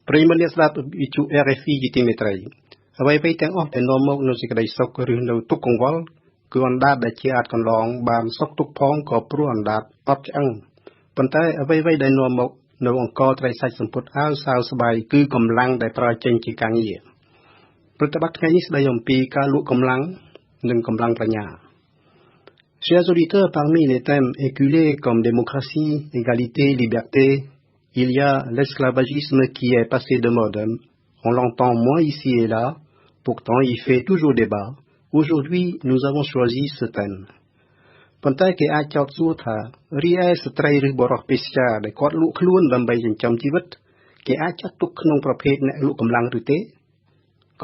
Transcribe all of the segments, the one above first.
ប្រិយមិត្តអ្នកស្ដាប់វិទ្យុ RFI ជាទីមេត្រីអ្វីៗទាំងអស់ដែលនាំមកនូវសេចក្តីសុខឬនៅទុក្ខកង្វល់គឺអណ្ដាតដែលជាអាចកន្លងបានសុខទុក្ខផងក៏ព្រោះអណ្ដាតអត់ឆ្អឹងប៉ុន្តែអ្វីៗដែលនាំមកនៅអង្គត្រីសាច់សម្ពុតអាវសាវស្បៃគឺកម្លាំងដែលប្រើចេញជាការងារប្រតិបត្តិថ្ងៃនេះស្ដីអំពីការលក់កម្លាំងនិងកម្លាំងប្រាជ្ញា Chers auditeurs, parmi les thèmes éculés comme démocratie, égalité, liberté, il y a l'esclavagisme qui est passé de mode. On l'entend moins ici et là, pourtant il fait toujours débat. Aujourd'hui, nous avons choisi ce thème. ប៉ុន្តែគេអាចចោទសួរថារីឯស្ត្រីឬបុរសពេស្យាដែលគាត់លក់ខ្លួនដើម្បីចិញ្ចឹមជីវិតគេអាចចាត់ទុកក្នុងប្រភេទអ្នកលក់កម្លាំងឬទេ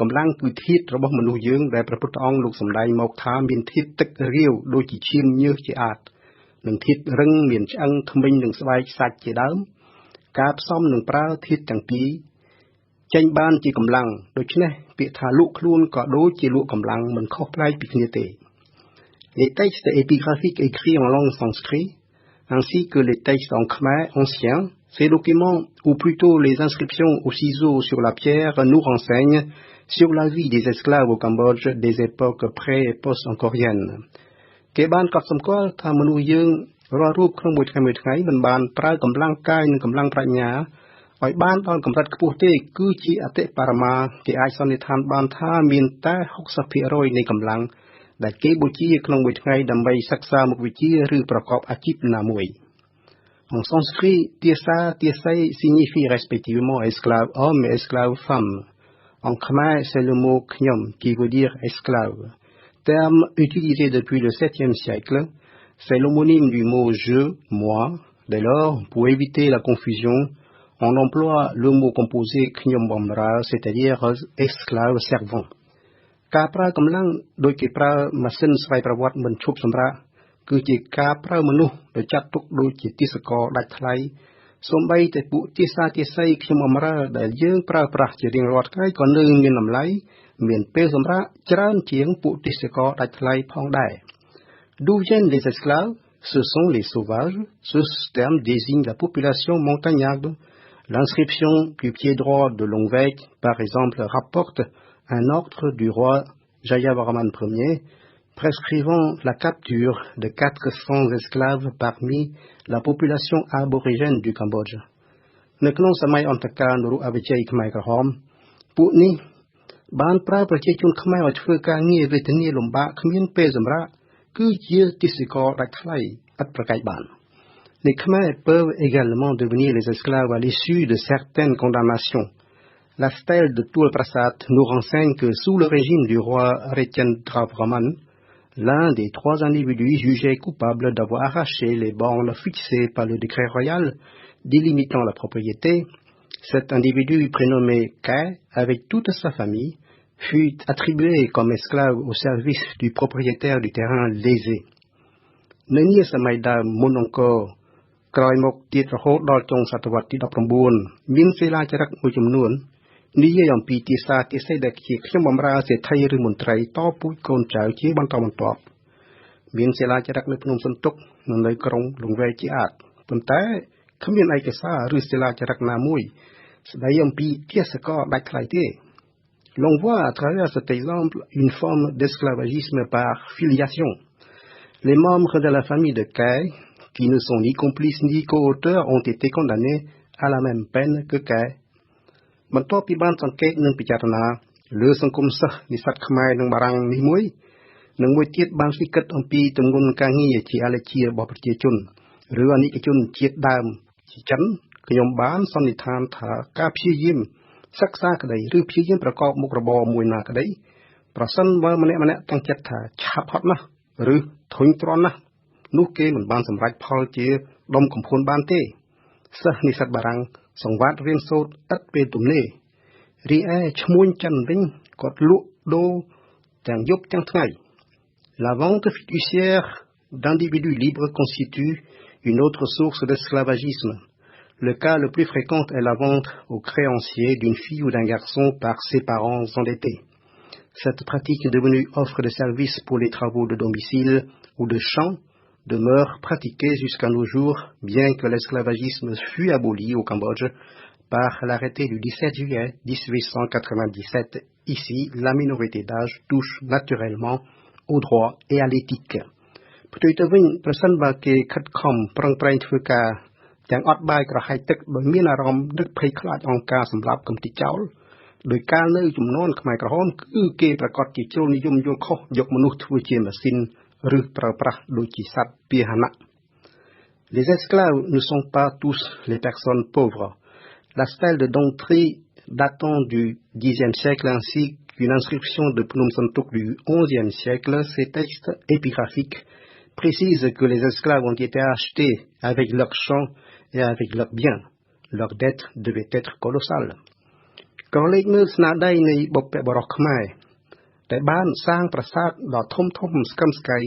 កម្លាំងគឺធាតុរបស់មនុស្សយើងដែលព្រះពុទ្ធអង្គលោកសម្ដែងមកថាមានធាតុទឹករាវដូចជាឈាមញើសជាអាចនិងធាតុរឹងមានឆ្អឹងធ្មេញនិងស្បែកសាច់ជាដើមការផ្សំនិងប្រើធាតុទាំងពីរចេញបានជាកម្លាំងដូច្នេះពាក្យថាលក់ខ្លួនក៏ដូចជាលក់កម្លាំងមិនខុសប្លែកពីគ្នាទេ Les textes épigraphiques écrits en langue sanskrit, ainsi que les textes en khmer anciens, ces documents, ou plutôt les inscriptions au ciseau sur la pierre, nous renseignent sur la vie des esclaves au Cambodge des époques pré- et post-angkoriennes. គេបានកត់សម្គាល់ថាមនុស្សយើងរាល់រូបក្នុងមួយថ្ងៃមិនបានប្រើកម្លាំងកាយនិងកម្លាំងប្រាជ្ញាឲ្យបានដល់កម្រិតខ្ពស់ទេគឺជាអតិបរមាគេអាចសន្និដ្ឋានបានថាមានតែ 60% នៃកម្លាំងដែលគេបូជាក្នុងមួយថ្ងៃដើម្បីសិក្សាមុខវិជ្ជាឬប្រកបអាជីពណាមួយ En sanskrit, tiesa, tiesai signifie respectivement esclave homme et esclave femme. En khmer, c'est le mot knyom qui veut dire esclave. Terme utilisé depuis le 7e siècle, c'est l'homonyme du mot je, moi. Dès lors, pour éviter la confusion, on emploie le mot composé knyom bamra, c'est-à-dire esclave servant. ការប្រើកម្លាំងដោយគេប្រើម៉ាស៊ីនស្វ័យប្រវត្តិមិនឈប់សម្រាកគឺជាការប្រើមនុស្សដោយចាត់ទុកដូចជាទាសករដាច់ថ្លៃសូម្បីតែពួកទាសាទាស័យខ្ញុំអំរើដែលយើងប្រើប្រាស់ជារៀងរាល់ថ្ងៃក៏នៅមានតម្លៃមានពេលសម្រាកច្រើនជាងពួកទាសករដាច់ថ្លៃផងដែរ D'où viennent les esclaves? Ce sont les sauvages. Ce terme désigne la population montagnarde. L'inscription du pied droit de Longvek, par exemple, rapporte un ordre du roi Jayavarman Ier prescrivant la capture de 400 esclaves parmi la population aborigène du Cambodge. នៅក្នុងសម័យអន្តរកាលនរុអវិជ័យខ្មែរក្រហមពួកនេះបានប្រើប្រជាជនខ្មែរឲ្យធ្វើការងារវេទនាលំបាកគ្មានពេលសម្រាកគឺជាទាសករដាច់ថ្លៃឥតប្រកែកបាន Les Khmers peuvent également devenir les esclaves à l'issue de certaines condamnations. La stèle de Tuol Prasad nous renseigne que sous le régime du roi Retchendra Brahman, l'un des 3 individus jugés coupables d'avoir arraché les bornes fixées par le décret royal délimitant la propriété, cet individu prénommé Kai, avec toute sa famille, fut attribué comme esclave au service du propriétaire du terrain lésé. នៅនាសម័យដើមមុនអង្គរក្រោយមកទៀតរហូតដល់ចុងសតវត្សទី 19 មានសិលាចារឹកមួយចំនួននិយាយអំពីទាសាទាស័យដែលជាខ្ញុំបម្រើសេដ្ឋីឬមន្ត្រីតពូជកូនចៅជាបន្តបន្ទាប់មានសិលាចារឹកនៅភ្នំសន្ទុកនៅក្រុងលង្វែកជាអាចប៉ុន្តែគ្មានឯកសារឬសិលាចារឹកណាមួយស្ដីអំពីទាសករដាច់ថ្លៃទេ L'on voit à travers cet exemple une forme d'esclavagisme par filiation. Les membres de la famille de Kai, qui ne sont ni complices ni co-auteurs, ont été condamnés à la même peine que Kai. បន្ទាប់ពីបានសង្កេតនិងពិចារណាលើសង្គមសិស្សនិស្សិតខ្មែរនិងបារាំងនេះមួយនិងមួយទៀតបានស្វែងគិតអំពីទម្ងន់ការងារជាអាល័យជារបស់ប្រជាជនឬអានិកជនជាតិដើមជាចិនខ្ញុំបានសន្និដ្ឋានថាការព្យាយាមសិក្សាក្តីឬព្យាយាមប្រកបមុខរបរមួយណាក្តីប្រសិនបើម្នាក់តាំងចិត្តថាឆាប់ហត់ណាស់ឬធុញទ្រាន់ណាស់នោះគេមិនបានសម្រេចផលជាដុំកំភួនបានទេសិស្សនិស្សិតបារាំងសង្វាតរៀនសូត្រឥតពេលទំនេររីឯឈ្មួញចិនវិញគាត់លក់ដូរទាំងយប់ទាំងថ្ងៃ La vente fiduciaire d'individus libres constitue une autre source d'esclavagisme. Le cas le plus fréquent est la vente aux créanciers d'une fille ou d'un garçon par ses parents endettés. Cette pratique est devenue offre de service pour les travaux de domicile ou de champ demeure pratiquée jusqu'à nos jours, bien que l'esclavagisme fut aboli au Cambodge par l'arrêté du 17 juillet 1897. Ici, la minorité d'âge touche naturellement au droit et à l'éthique. ផ្ទុយទៅវិញប្រសិនបើគេខិតខំប្រឹងប្រែងធ្វើការទាំងអត់បាយក្រហាយទឹកដោយមានអារម្មណ៍នឹកភ័យខ្លាចអង្គការសម្រាប់កំទេចចោលដោយការនៅចំនួនខ្មែរក្រហមគឺគេប្រកាសជាជ្រុលនិយមយល់ខុសយកមនុស្សធ្វើជាម៉ាស៊ីនឬប្រើប្រាស់ដូចជាសត្វពាហនៈ Les esclaves ne sont pas tous les personnes pauvres. La stèle de Dongtri datant du Xe siècle ainsi qu'une inscription de Pnum Santuk du XIe siècle, ces textes épigraphiques précisent que les esclaves ont été achetés avec leurs champs et avec leurs biens. Leur dette devait être colossale. ក៏លេខមើលស្នាដៃនៃបុព្វបុរសខ្មែរដែលបានសាងប្រាសាទដ៏ធំស្កឹមស្កៃ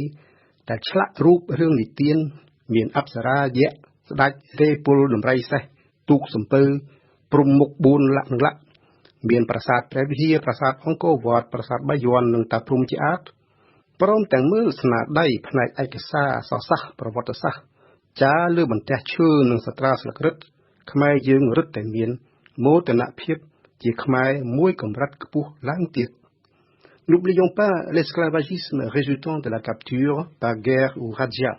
ដែលឆ្លាក់រូបរឿងនិទានមានអប្សរាយៈស្ដេចរេពលដំរីសេះទូកសំពៅព្រំមុខ4លក្ខណៈមានប្រាសាទព្រះវិហារប្រាសាទអង្គរវត្តប្រាសាទបាយ័ននិងតាព្រំជាអាតព្រមទាំងមើលស្នាដៃផ្នែកឯកសារអក្សរសាស្ត្រប្រវត្តិសាស្ត្រចារលើបន្ទះឈើនិងសត្រាស្លឹករឹតខ្មែរយើងរឹតតែមានមោទនភាពជាខ្មែរមួយកម្រិតខ្ពស់ឡើងទៀត N'oublions pas l'esclavagisme résultant de la capture par guerre ou razzia.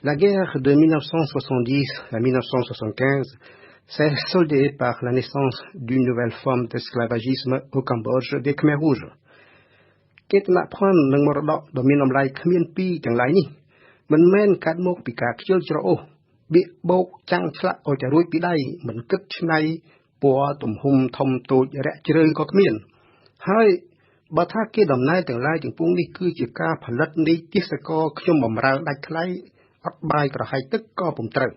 La guerre de 1970 à 1975 s'est soldée par la naissance d'une nouvelle forme d'esclavagisme au Cambodge des Khmers rouges. គេតនភ័ណ្ឌនិងមរតកដ៏មានតម្លៃគ្មានពីរទាំងឡាយនេះមិនមែនកាត់មកពីការខ្ជិលច្រអូសបៀកបោកចាំងឆ្លាក់ឲ្យតែរួចពីដៃមិនគិតឆ្នៃពណ៌ទំហំធំតូចរាក់ជ្រៅក៏គ្មានហើយបើថាគេដំណើរទាំងឡាយទាំងពួងនេះគឺជាការផលិតនៃទេសកលខ្ញុំបំរើដាច់ថ្លៃអត់បាយក្រហាយទឹកក៏ពុំត្រូវ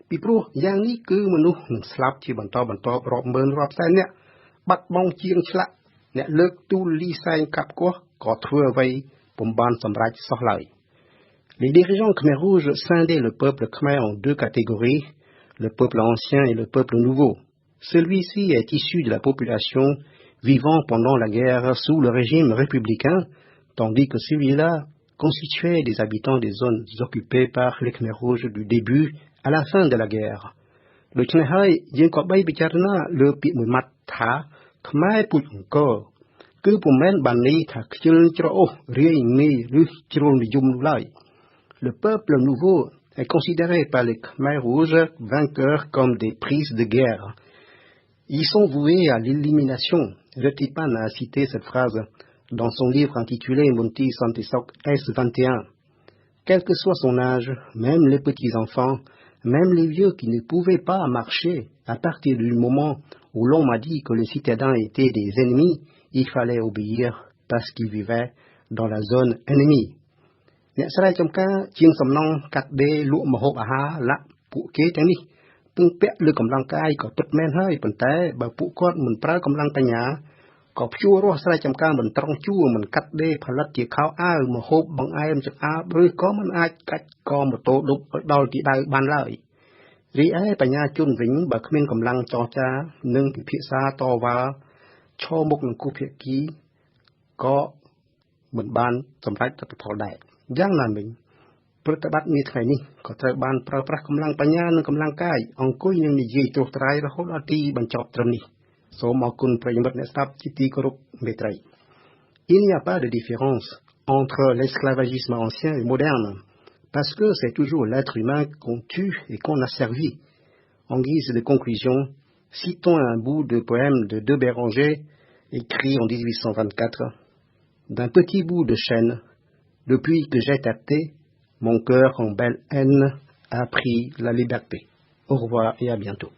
ពីព្រោះយ៉ាងនេះគឺមនុស្សនឹងស្លាប់ជាបន្តរាប់ម៉ឺនរាប់សែននាក់បាត់បង់ជាងឆ្លាក់អ្នកលើកទូលលីសែងកាប់គាស់ក៏ធ្វើអ្វីពុំបានសម្រេចសោះឡើយ Les dirigeants Khmer rouges scindaient le peuple khmer en deux catégories, le peuple ancien et le peuple nouveau. Celui-ci est issu de la population vivant pendant la guerre sous le régime républicain, tandis que celui-là constituait des habitants des zones occupées par les Khmer rouges du début à la fin de la guerre. Le Khmer យើងក៏បីពិចារណាលើពាក្យមួយម៉ាត់ថាខ្មែរពុជអង្គរគឺពុំមែនបានន័យថាខ្ជិលច្រអូសរាយងាយឬជ្រុលនិយមនោះឡើយ Le peuple nouveau est considéré par les Khmer rouges vainqueurs comme des prises de guerre. Ils sont voués à l'élimination. Retipan a cité cette phrase dans son livre intitulé Monti Santisok S21. Quel que soit son âge, même les petits-enfants, même les vieux qui ne pouvaient pas marcher, à partir du moment où l'on m'a dit que les citadins étaient des ennemis, il fallait obéir parce qu'ils vivaient dans la zone ennemie. អ្នកស្រែចម្ការជាងសំណង់កាត់ដេរលក់ម្ហូបអាហារលាក់ពួកគេទាំងនេះពឹងពាក់លើកម្លាំងកាយក៏ពិតមែនហើយប៉ុន្តែបើពួកគាត់មិនប្រើកម្លាំងបញ្ញាក៏ព្យួររស់ស្រែចម្ការមិនត្រង់ជួរមិនកាត់ដេរផលិតជាខោអាវម្ហូបបង្អែមចង្អាបឬក៏មិនអាចកាច់កម៉ូតូដប់ដល់ទីដៅបានឡើយរីឯបញ្ញាជនវិញបើគ្មានកម្លាំងចរចានិងពិភាក្សាតវ៉ាឈរមុខនឹងគូភាគីក៏មិនបានសម្រេចលទ្ធផលដែរយ៉ាងណាមិញប្រតិបត្តិនាថ្ងៃនេះក៏ត្រូវបានប្រើប្រាស់កម្លាំងបញ្ញានិងកម្លាំងកាយអង្គុយនឹងនិយាយត្រួសត្រាយរហូតដល់ទីបញ្ចប់ត្រឹមនេះសូមអរគុណប្រិយមិត្តអ្នកស្ដាប់ជាទីគោរពមេត្រី Il n'y a pas de différence entre l'esclavagisme ancien et moderne parce que c'est toujours l'être humain qu'on tue et qu'on asservit. En guise de conclusion, citons un bout de poème de De Béranger écrit en 1824. D'un petit bout de chêne, depuis que j'ai tâté, mon cœur en belle haine a pris la liberté. Au revoir et à bientôt.